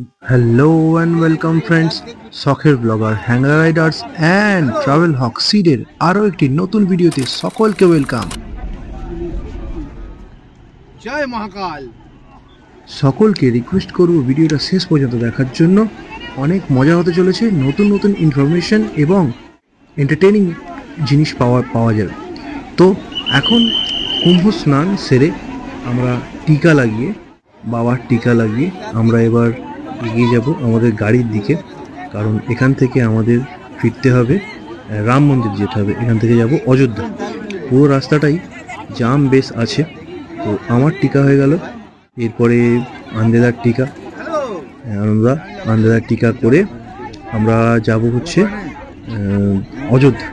Hello and welcome friends, শখের blogger hunger riders and travel Haque সিডের আরও একটি নতুন ভিডিওতে সকলকে ওয়েলকাম। জয় মহাকাল। সকলকে রিকোয়েস্ট করব ভিডিওটা শেষ পর্যন্ত দেখার জন্য। অনেক মজা হতে চলেছে, নতুন নতুন ইনফরমেশন এবং এন্টারটেইনিং জিনিস পাওয়া যাবে। তো এখন কুম্ভ স্নান সেরে আমরা টিকা লাগিয়ে বাবার টিকা লাগিয়ে আমরা এবার এগিয়ে যাব আমাদের গাড়ির দিকে, কারণ এখান থেকে আমাদের ফিরতে হবে রাম মন্দির যেতে হবে। এখান থেকে যাব অযোধ্যা। পুরো রাস্তাটাই জাম বেশ আছে। তো আমার টিকা হয়ে গেল, এরপরে আন্দেদার টিকা, আমরা আন্দেদার টিকা করে আমরা যাব হচ্ছে অযোধ্যা।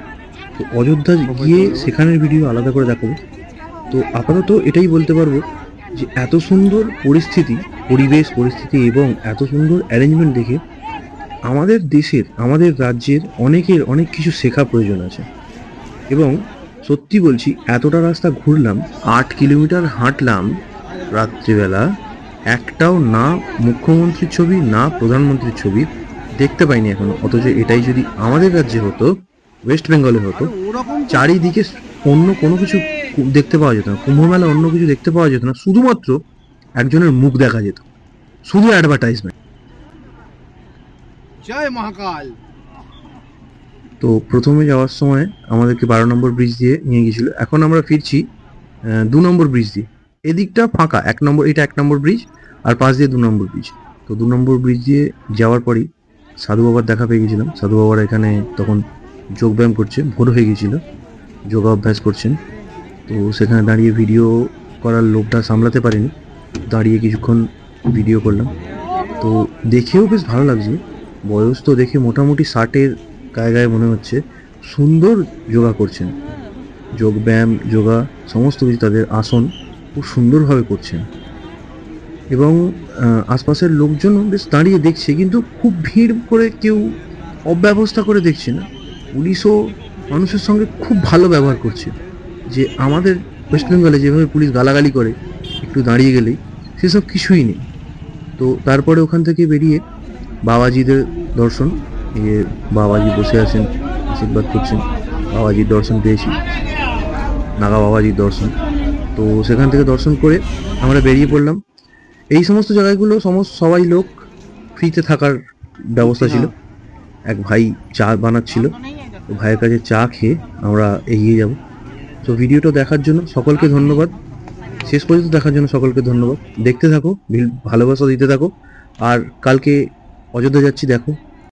তো অযোধ্যা গিয়ে সেখানের ভিডিও আলাদা করে দেখাবো। তো আপাতত এটাই বলতে পারবো যে এত সুন্দর পরিস্থিতি এবং এত সুন্দর অ্যারেঞ্জমেন্ট দেখে আমাদের দেশের, আমাদের রাজ্যের অনেক কিছু শেখা প্রয়োজন আছে। এবং সত্যি বলছি, এতটা রাস্তা ঘুরলাম, 8 কিলোমিটার হাঁটলাম রাত্রিবেলা, একটাও না মুখ্যমন্ত্রীর ছবি না প্রধানমন্ত্রীর ছবি দেখতে পাইনি এখনো। অথচ এটাই যদি আমাদের রাজ্যে হতো, ওয়েস্ট বেঙ্গলে হতো, চারিদিকে অন্য কোনো কিছু দেখতে পাওয়া যেত না, কুম্ভ মেলা অন্য কিছু দেখতে পাওয়া যেত না, শুধুমাত্র একজনের মুখ দেখা যেত, শুধু অ্যাডভার্টাইজমেন্ট। জয় মহাকাল। তো প্রথমে যাওয়ার সময় আমাদেরকে 12 নম্বর ব্রিজ দিয়ে নিয়ে গিয়েছিল। এখন আমরা ফিরছি 2 নম্বর ব্রিজ দিয়ে। এদিকটা ফাঁকা, 1 নম্বর ব্রিজ, আর পাশ দিয়ে 2 নম্বর ব্রিজ। তো 2 নম্বর ব্রিজ দিয়ে যাওয়ার পরই সাধু বাবার দেখা পেয়ে গেছিলাম। সাধু বাবার এখানে তখন যোগব্যায়াম করছে, ভোর হয়ে গিয়েছিল, যোগা অভ্যাস করছেন। তো সেখানে দাঁড়িয়ে ভিডিও করার লোভটা সামলাতে পারিনি, দাঁড়িয়ে কিছুক্ষণ ভিডিও করলাম। তো দেখেও বেশ ভালো লাগছে। বয়স তো দেখে মোটামুটি 60-এর গায়ে মনে হচ্ছে। সুন্দর যোগা করছেন, যোগব্যায়াম, যোগা সমস্ত কিছু, তাদের আসন খুব সুন্দরভাবে করছেন। এবং আশপাশের লোকজনও বেশ দাঁড়িয়ে দেখছে, কিন্তু খুব ভিড় করে কেউ অব্যবস্থা করে দেখছে না। পুলিশও মানুষের সঙ্গে খুব ভালো ব্যবহার করছে। যে আমাদের ওয়েস্ট বেঙ্গলে যেভাবে পুলিশ গালাগালি করে একটু দাঁড়িয়ে গেলেই, সেসব কিছুই নেই। তো তারপরে ওখান থেকে বেরিয়ে বাবাজিদের দর্শন, বাবাজি বসে আছেন, আশীর্বাদ করছেন। বাবাজির দর্শন পেয়েছি, নাগা বাবাজির দর্শন। তো সেখান থেকে দর্শন করে আমরা বেরিয়ে পড়লাম। এই সমস্ত জায়গাগুলো সবাই লোক ফ্রিতে থাকার ব্যবস্থা ছিল। এক ভাই চা বানাচ্ছিল, ভাইয়ের কাছে চা খেয়ে আমরা এগিয়ে যাব। তো ভিডিওটা দেখার জন্য সকলকে ধন্যবাদ, শেষ পর্যন্ত দেখার জন্য সকলকে ধন্যবাদ। দেখতে থাকো, ভালোবাসা দিতে থাকো। আর কালকে অযোধ্যা যাচ্ছি, দেখো